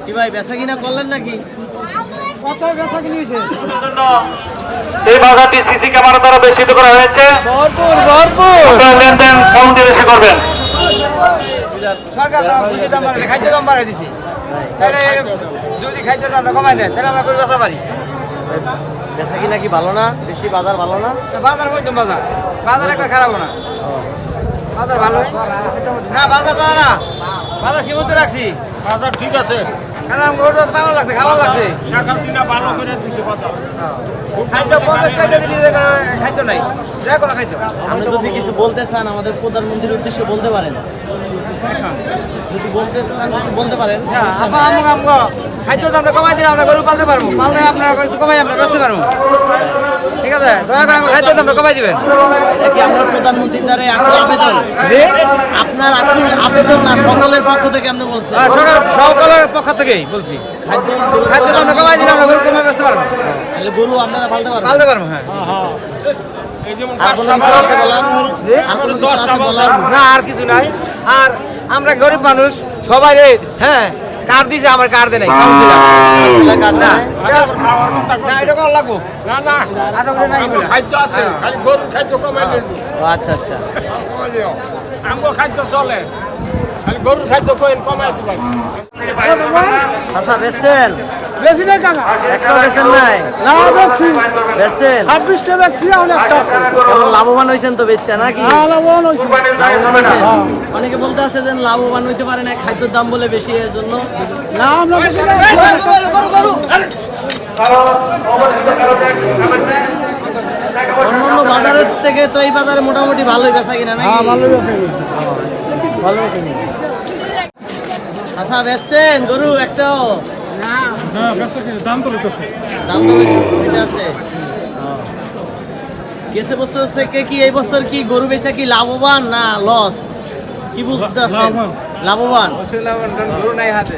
কি ভাই বেচা কিনা করলেন নাকি? কত বেচা কিনেছে? এই বাজারটি সিসি ক্যামেরা দ্বারা বেশি করা হয়েছে। আপনারা লেনদেন কাউন্টে বেশি করবেন। সরকার কৃষি দাম বাড়ায়, খাদ্য দাম বাড়ায় দিছে। তাহলে যদি খাদ্য দামটা কমায় দেয় তাহলে আমরা করে বেচা পারি। বেচা কিনা কি ভালো না? বেশি বাজার ভালো না? বাজার মধ্যম বাজার, বাজার একবার খারাপ না, বাজার ভালোই না, বাজার চলে না, বাজার সীমিত রাখছি। বাজার ঠিক আছে, কারণ পাগল লাগছে, খাবার লাগছে, ভালো করে দিছে বাজার। খাদ্য 50 টাকা দিয়ে নিজে খাদ্য নাই, যে কোনো খাদ্য। আপনি যদি কিছু বলতে চান আমাদের প্রধানমন্ত্রীর উদ্দেশ্যে বলতে পারেন, যদি বলতে চান কিছু বলতে পারেন। খাদ্য দামটা কমাই দিলে আমরা গরু পালতে পারবো, পাললে আপনারা কিছু কমাই আমরা বেচতে পারবো। ঠিক আছে, দয়া করে খাদ্য দামটা কমাই দিবেন। দেখি আপনার প্রধানমন্ত্রীর দ্বারা আকুল আবেদন, যে আপনার আকুল আবেদন না সকলের পক্ষ থেকে আপনি বলছেন? সকলের পক্ষ থেকেই বলছি, খাদ্য দামটা কমাই দিলে আমরা গরু কমাই বেচতে পারবো, তাহলে গরু আপনারা পালতে পারবেন? পালতে পারবো। হ্যাঁ, আর কোনো কিছু আছে বলার? আর কোনো কিছু আছে বলার? না, আর কিছু নাই। আর আমরা গরিব মানুষ সবাই রে, হ্যাঁ কার্ড দিছে, আমার কার্ড দেয় নাই, কার্ড না নাই? না, এটা করা লাগবো না না, আচ্ছা বলে নাই বলে। খাদ্য আছে, খালি গরুর খাদ্য কমাই দিন। ও আচ্ছা আচ্ছা। আমগো খাদ্য চলে, খালি গরুর খাদ্য কমাই দিবেন। আচ্ছা বেচছেন? বেশি নাই কাকা, একটা বেচেন নাই? না বেচছি, বেচছেন? 26টা বেচছি, অনেকটা আছে। কেমন লাভবান হয়েছেন তো বেচছে নাকি? লাভবান হয়েছি। লাভবান হয়েছেন? অনেকে বলতে আছে যে লাভবান হইতে পারে না খাদ্যের দাম বলে বেশি, এর জন্য। না আমরা অন্যান্য বাজারের থেকে তো এই বাজারে মোটামুটি ভালোই বেচা কিনা নাকি? ভালো বেচা ভালো বেচা কিনা। আচ্ছা বেচছেন গরু একটাও? দাম তো লইতেছে, দাম তো বেশি আছে। গেছে বছর থেকে কি এই বছর কি গরু বেচা কি লাভবান না লস, কি বুঝতে আছেন? লাভবান। গরু নাই হাতে।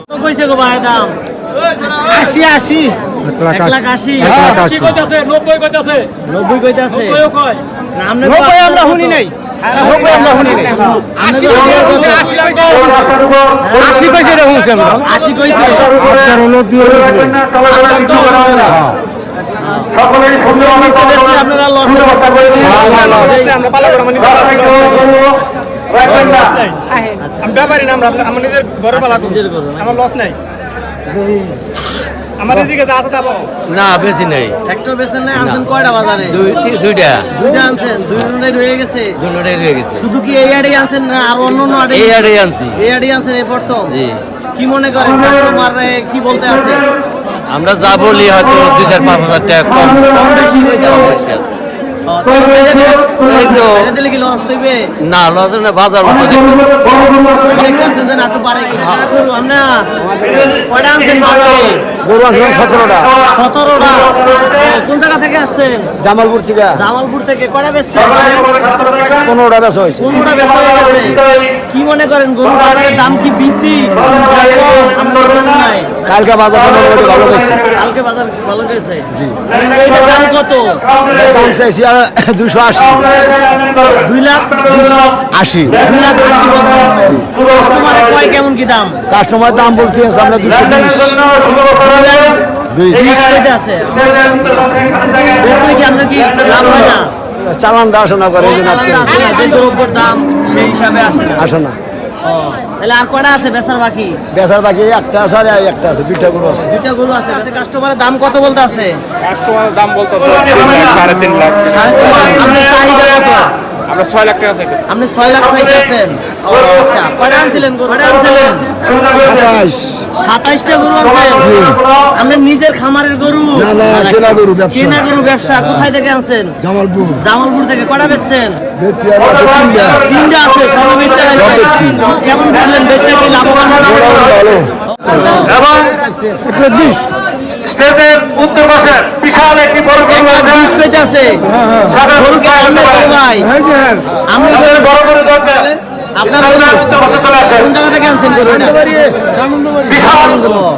কত কইছে গো ভাই দাম? 80 1,80,000। 80 কইতাছে, 90 কইতাছে। 90 কইতাছে? 90 কয়। না, আমরা 90 আমরা শুনি নাই, 90 আমরা শুনি নাই, 80 কইছে রে হুঁকে আমরা 80 কইছে। আপনার হলো দিয়ে সকলেই সুন্দর নিচে বেচলে আপনারা লসে আমরা পালা করে মানে আমি ব্যাপারী না, আমরা আমার নিজের ঘরে পালা করি, নিজের গরু নাকি? আমার লস নাই, আমার নিজেকে যা আছে তা পাবো। না বেশি নেই, একটা বেচেন নাই? আনছেন কয়টা বাজারে? দুইটা দুইটা আনছেন, দুইটাই রয়ে গেছে। দুটোটাই রয়ে গেছে। শুধু কি এই আড়ে আনছেন না আর অন্য অন্য আড়ে? এই আড়ে আনছি। এই আড়ে আনছেন এই প্রথম? জি। কি মনে করেন কাস্টমার কি বলতে আছে? আমরা যা বলি হয়তো 2-4-5 হাজার টাকা কম বেশি হইতে আছে। বেশি আছে। এই তো দিলে কি লস হইবে? না লস না, বাজার মতো দেখতেছেন যে নাটু পারে কি না করু আমরা? কয়টা আনছেন বাজারে? গরু আছে 17টা। 17টা। কোন জায়গা থেকে আসছেন? জামালপুর থেকে। জামালপুর থেকে। কয়টা বেচছেন? 15টা বেচা হয়েছে। 15টা বেচা হয়ে গেছে। কি মনে করেন গরু বাজারের দাম কি বৃদ্ধি না কম? আমরা তো জানি নাই। কালকে বাজার মোটামুটি ভালো গেছে। কালকে বাজার ভালো গেছে। জি। এইটার দাম কত? দাম চাইছি 280। 2,80,000। 2,80,000 কাস্টমারে কয় কেমন কি দাম? কাস্টমার দাম বলতে আছে আমরা 220। 2,20 কইতে আছে। বেচলে কি আপনার কি লাভ হয় না? চালানটা আসে না করে, এই জন্য চালানটা আসে না, যে দ্রব্যের দাম সেই হিসাবে আসে না। আসে না। ও, তাহলে আর কয়টা আছে বেচার বাকি? বেচার বাকি একটা আছে আর একটা আছে, 2টা গরু আছে। দুইটা গরু আছে। কাস্টমারের দাম কত বলতে আছে? কাস্টমারের দাম বলতেছে 3.5 লাখ। 3.5 লাখ। আপনার চাহিদা কত? আমরা 6 লাখ টাকা চাইতেছি। আপনি 6 লাখ চাইতেছেন? ও আচ্ছা। কয়টা আনছিলেন গরু? কয়টা আনছিলেন? 27টা গরু আনছেন? আপনি নিজের খামারের গরু? না না, কেনা গরু ব্যবসা। কেনা গরু ব্যবসা। কোথায় থেকে আনছেন? জামালপুর। জামালপুর থেকে। কয়টা বেচছেন? বেচি আর আছে 3টা। 3টা আছে, সব বেচে সব বেচছি। কেমন বুঝলেন বেচে কি লাভবান হবে? ভালো। এবং স্টেজের উত্তর পাশে বিশাল একটি বড় গরু আছে। 20 কইতে আছে। গরু কি আপনার গরু ভাই? আমি গরু বড় গরু দরকার। আপনার গরু উত্তর পাশে চলে আসে। কোন জায়গা থেকে আনছেন গরুটা? বিশাল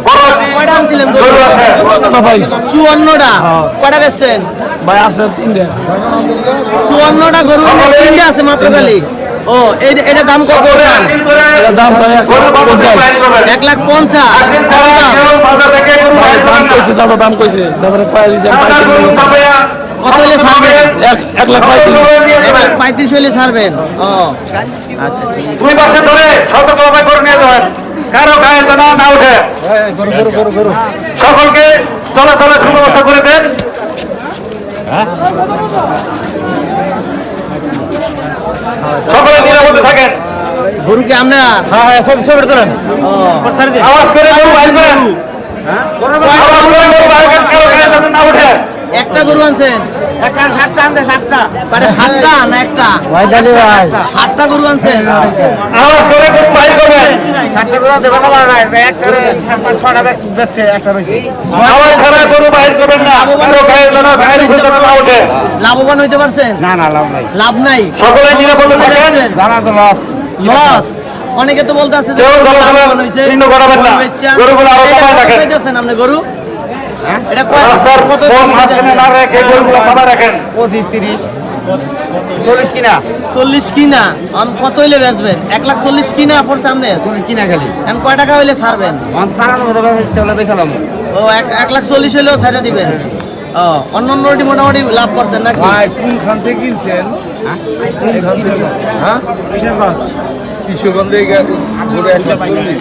বড় একটি কয়টা আনছিলেন গরু? গরু আছে। 54টা। কয়টা বেচছেন? ভাই আছে 3টা। 54টা গরু 3টা আছে মাত্র খালি। ও এটা দাম কত? দাম 50। করবেন। 1,50,000 আসেন ছাড়া কেউ বাজার থেকে গরু বাইর করবেন না। দাম কইছে যাদের পায়ে দিয়েছে আপনার গরু তবে কত হলে ছাড়বেন? 1,35,000 1,35,000 হলে ছাড়বেন। ও আচ্ছা ঠিক আছে। দুই পাশে ধরে সতর্কভাবে করে নিয়ে যাবেন, কারো গায়ে যেন না ওঠে। সকলকে চলাচলের সুব্যবস্থা করে দেন। সকলে নিরাপদে থাকেন। গরু কি আমরা ও আওয়াজ করে গরু বাইর করেন। আওয়াজ করে গরু বাইর করেন, কারো গায়ে যেন না ওঠে। একটা গরু আনছেন? একটা 7টা আনতে 7টা মানে 7টা না একটা? 7টা গরু আনছেন? আওয়াজ করে গরু বাইর করবেন। 7টা করে আনতে কথা বলা নাই একটা 6টা বেচছে একটা রয়েছে আওয়াজ ছাড়া গরু বাইর করবেন না, কারো গায়ে যেন গায়ের উপর যেন না ওঠে। লাভবান হইতে পারছেন? না লাভ নাই লাভ নাই। সকলে নিরাপদে থাকেন। জানা তো লস লস। অনেকে তো বলতে আছে যে কেউ চলাচলে লাভবান হইছে। চিহ্ন করাবেন না। গরু বেচা। গরুগুলো আরো এটা কমায় কত রাখেন। চাইতেছেন আপনি গরু? এটা রাস্তার কত কোন মাঝখানে না রেখে গরুগুলো কমায় রাখেন। 25 30 40 কিনা 40 কিনা কত হইলে বেচবেন? 1,40,000 কিনা পড়ছে আপনি? 40 কিনা খালি এখন কয় টাকা হইলে ছাড়বেন? জানা তো চলে বেচালাম ও 1,40,000 হইলেও ছাড়া দিবেন। ও অন্য মোটামুটি লাভ করছেন নাকি? ভাই কোনখান থেকে কিনছেন? কোনখান থেকে? হ্যাঁ কিশোরগঞ্জ কিশোরগঞ্জে ঘুরে একটা চল্লিশ।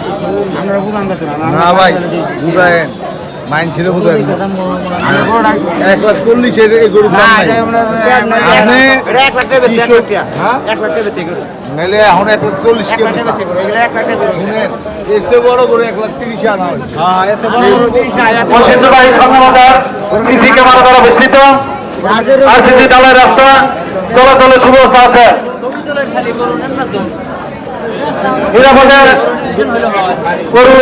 আমরা বুঝান যাচ্ছে না ভাই বুঝায়েন মাইন ছেড়ে বুঝায়েন আমি বড় 1,40,000 এই গরুর না দাম এটা আমরা আপনি 1 লাখ টাকা বেচে 1 লাখ টাকা হ্যাঁ 1 লাখ টাকা বেচে গরু নাহলে এখন 1,40,000 1 লাখ টাকা বেচে গরু এগুলো 1 লাখ টাকা গরু শুনেন এসে বড় গরু 1,30,000 আনা হয় হ্যাঁ এত বড় গরু 30 না এত ঐতিহ্যবাহী সংবাদ সিসি ক্যামেরা দ্বারা বেষ্টিত আর সিসি ডালের রাস্তা চলাচলের সুব্যবস্থা আছে। নিরাপদে গরু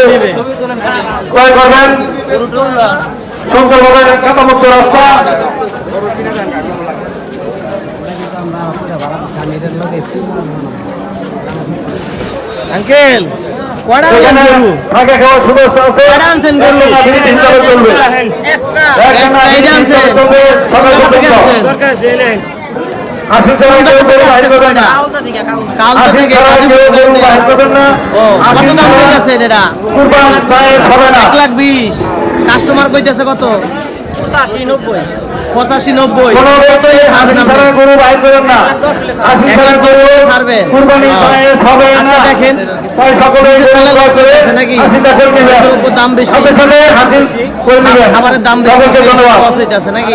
ক্রয় করবেন, সুন্দরভাবে কাঁচামুক্ত রাস্তা। আঙ্কেল কয়টা আনছেন সেখানে গরু? ফাঁকা খাওয়ার সুব্যবস্থা আছে। কয়টা আনছেন গরু? একজন আধুনিক হিসাবে চলবে। একজন আধুনিক এইটা আনছেন? হিসাবে চলবে, সবাই কোথা থেকে পর্যন্ত। আনছেন? আশি ছাড়া কেউ গরু বাইর করবেন না। কালতা আশি থেকে ছাড়া কেউ গরু বাইর করবেন না। ও কত আশি দাম ছাড়া চাইতেছেন এটা? কুরবান জায়েজ হবে না। 1,20,000 কাস্টমার কইতেছে কত? 85-90 কোনো ব্যক্তি আশি ছাড়া গরু বাইর করবেন না। আশি ছাড়া গরু ছাড়বেন। কুরবানি জায়েজ হবে আচ্ছা না। দেখেন তাই সকলে চ্যানেল আছে নাকি? আশিটা করে নেবেন। গরুর উপর দাম বেশি, সাথে সাথে হাসিল করে নেবেন। খাবারের দাম বেশি, সকলকে ধন্যবাদ। লস হইতেছে নাকি?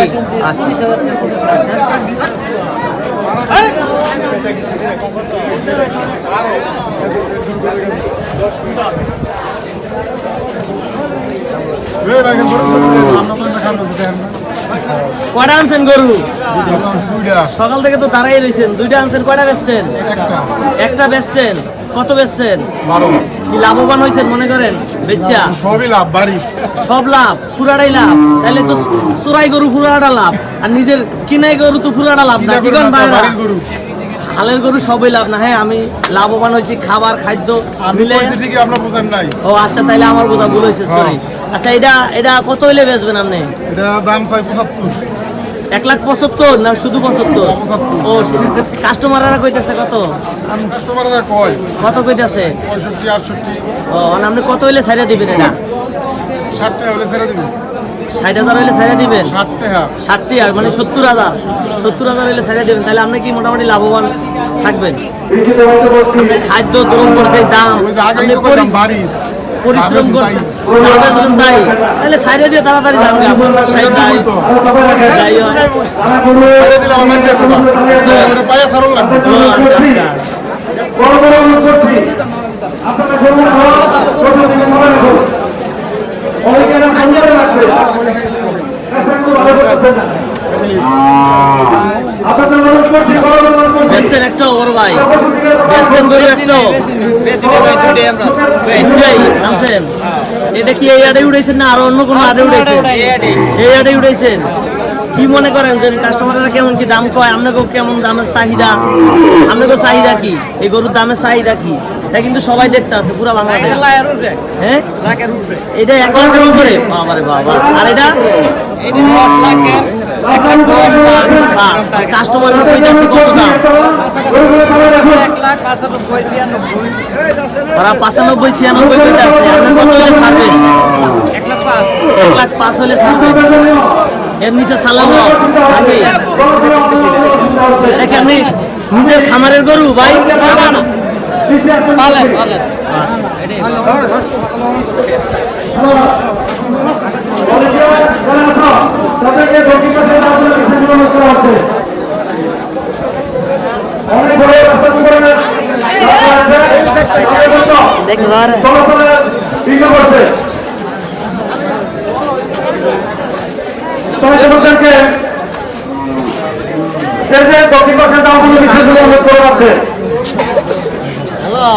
আচ্ছা এই ভাই গরু আমরা তো দেখার মতো দেখেন না কয়টা আনছেন গরু? আমরা আছে দুইটা সকাল থেকে তো দাঁড়াই রয়েছেন। দুইটা আনছেন, কয়টা বেচছেন? একটা একটা বেচছেন। কত বেচছেন? 12 কি লাভবান হয়েছেন মনে করেন বেচা? সবই লাভ বাড়ি সব লাভ, পুরাটাই লাভ। তাহলে তো চোরাই গরু পুরাটা লাভ, আর নিজের কিনাই গরু তো পুরাটা লাভ না। কি কোন ভাইরা? বাড়ির গরু হালের গরু সবই লাভ না। হ্যাঁ আমি লাভবান হয়েছি খাবার খাদ্য আমি মিলে। কইছি ঠিকই আপনারা বুঝেন নাই ও আচ্ছা তাইলে আমার বোঝা ভুল হয়েছে, সরি। আচ্ছা এটা কত হইলে বেচবেন আপনি? এটা দাম চাই 75 1,75,000 না শুধু 75? 75 ও কাস্টমাররা কইতেছে কত? কাস্টমাররা কয় কত কইতেছে? 65 68 ও আপনি কত হইলে ছাইড়া দিবেন এটা? 60 টাকা হলে ছেড়ে দিব 60,000 হইলে ছাইড়া দিবেন? 60 টাকা 60 আর মানে 70,000 হইলে ছাইড়া দিবেন। তাহলে আপনি কি মোটামুটি লাভবান থাকবেন? খাদ্য দ্রব্য যে দাম, ওই যে আগে আপনি তো কইলাম বাড়ি পরিশ্রম দাম করছেন, দাম বেচবেন তাই। তাহলে ছাইড়া দিয়ে তাড়াতাড়ি যাবে আপনার সেটা তো বলতো যাই হোক। ছেড়ে দিলে আমার মাঝে কথা ওটা পায়ে সারল লাগবে ও আচ্ছা আচ্ছা। বড় বড় অনুরোধ করছি, আপনারা গরু খাওয়া প্রতিদিন মনে রাখুন। অনেকে না খাইতে রাখবে। পেশেন্টগুলো ভালো করতেছে না। আপনাদের অনুরোধ করছি, বড় বড় অনুরোধ করছি। বেচছেন একটাও বড় ভাই? বেচছেন গরু একটাও? দুইটাই আনছেন? এটা কি এই আড়ে উড়াইছেন না আরো অন্য কোনো আড়ে উড়াইছেন? এই আড়ে উড়াইছেন। কি মনে করেন যে কাস্টমাররা কেমন কি দাম কয়? আপনাকেও কেমন দামের চাহিদা? আপনাকেও চাহিদা কি? এই গরুর দামের চাহিদা কি? এটা কিন্তু সবাই দেখতে আছে পুরো বাংলাদেশ। হ্যাঁ এটা 1 লাখের উপরে? বাবারে বাবা। আর এটা 10 পাঁচ কাস্টমারের কইতাছে কত দাম ওরা 95-96 কইতাছে আপনি কত হলে ছাড়বেন 1,05,000 হলে ছাড়বেন এর নিচে চালানো নাকি আপনি নিজের খামারের গরু ভাই তাদেরকে দক্ষিণ পাশে করা হচ্ছে অনেক বড় রাস্তা করে না দেখছো আর বিক্রি করছে তোমাদেরকে দক্ষিণ পাশের দামগুলো বিশেষ করে রাখছে হ্যালো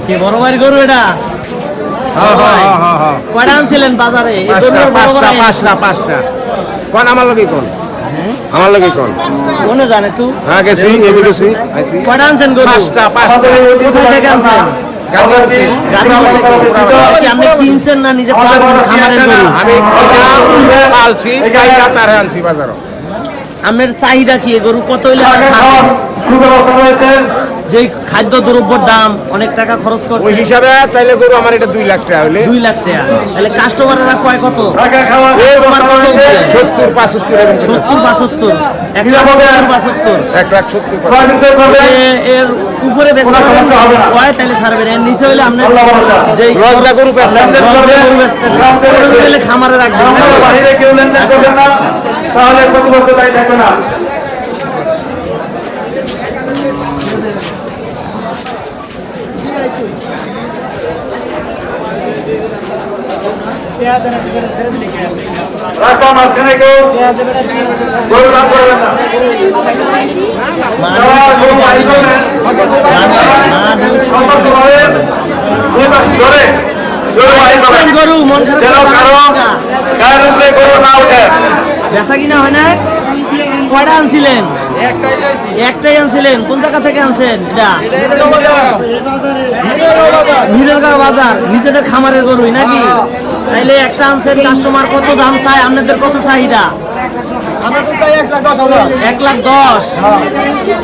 কি বড় ভাইয়ের গরু এটা কয়টা আনছিলেন বাজারে এই গরুর বড় বড় পাঁচটা কোন আমার লগে কোন আমার লগে কোন কোনে জানে তুই হ্যাঁ গেছি এই যে গেছি কয়টা আনছেন গরু পাঁচটা কোথায় থেকে আনছেন কি আপনি কিনছেন না নিজে পালছেন খামারের গরু আমি পালছি কাইটা তারে আনছি বাজারও আপনার চাহিদা কি এই গরু কত হইলে আপনি খাবেন? যে খাদ্য দ্রব্যের দাম অনেক টাকা খরচ করছে ওই হিসাবে চাইলে গরু আমার এটা 2 লাখ টাকা হইলে 2 লাখ টাকা তাহলে কাস্টমাররা কয় কত তোমার কত 70 75 এর 70-75 1 লাখ 70-75 1 লাখ 70 এর উপরে বেচতে হয় তাহলে ছাড়বেন এর নিচে হইলে আপনি যে রজগা গরু বেচলাম গেলে খামারে রাখবেন বাইরে কেউ লেনদেন করবে না তাহলে প্রতিবদ্ধ দায়ী থাকবে না রাস্তার মাঝখানে কেউ গরু দাম করবেন না গরু বাড়ি করবেন সম্পর্কভাবে দুই মাস ধরে গরু বাড়ি করবেন গরু মন যেন কারো গায়ের উপরে গরু না উঠে বেচা কিনা হয় না কয়টা আনছিলেন একটাই আনছিলেন কোন জায়গা থেকে আনছেন এটা হিরেলগাঁও বাজার নিজেদের খামারের গরুই নাকি তাইলে একটা আনছেন কাস্টমার কত দাম চায় আপনাদের কত চাহিদা 1,10,000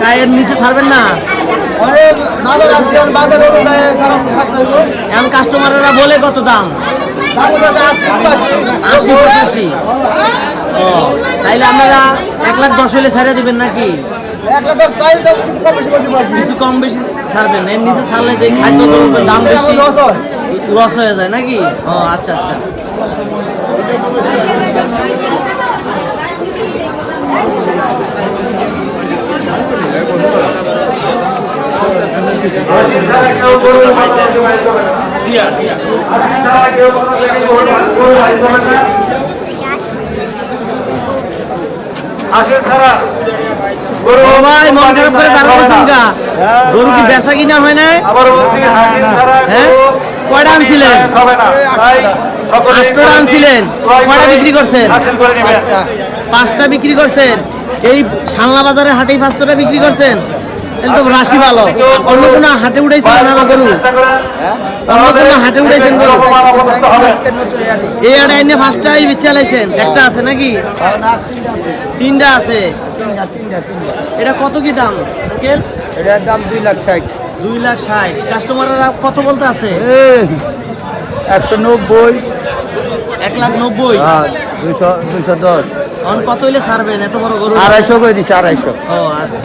তাই এর নিচে ছাড়বেন না এখন কাস্টমাররা বলে কত দাম 80-85 ও তাইলে আপনারা 1,10,000 হলে ছেড়ে দিবেন নাকি কিছু কম বেশি ছাড়বেন এর নিচে ছাড়লে যে খাদ্য দ্রব্যের দাম বেশি লস হয়ে যায় নাকি ও আচ্ছা আচ্ছা আসেন ছাড়া গরু ও ভাই মন খারাপ করে দাঁড়াচ্ছেন গা গরু কি বেচা কিনা হয় না আবার বলছি হ্যাঁ কয়টা আনছিলেন হবে না তাই সকলে 5টা আনছিলেন কয়টা বিক্রি করছেন হাসিল করে নেবেন 5টা বিক্রি করছেন এই শালনা বাজারে হাটেই 5টা বিক্রি করছেন তাহলে তো রাশি ভালো অন্য কোনো হাটে উঠাইছেন না গরু অন্য কোনো হাটে উঠাইছেন গরু এই আড়ে এনে 5টাই চালাইছেন একটা আছে নাকি 3টা আছে এটা কত কি দাম আঙ্কেল এটার দাম 2,60,000 2,60,000 কাস্টমাররা কত বলতে আছে 190 1,90,000 210 এখন কত হইলে ছাড়বেন এত বড় গরু 250 করে দিছে 250 ও আচ্ছা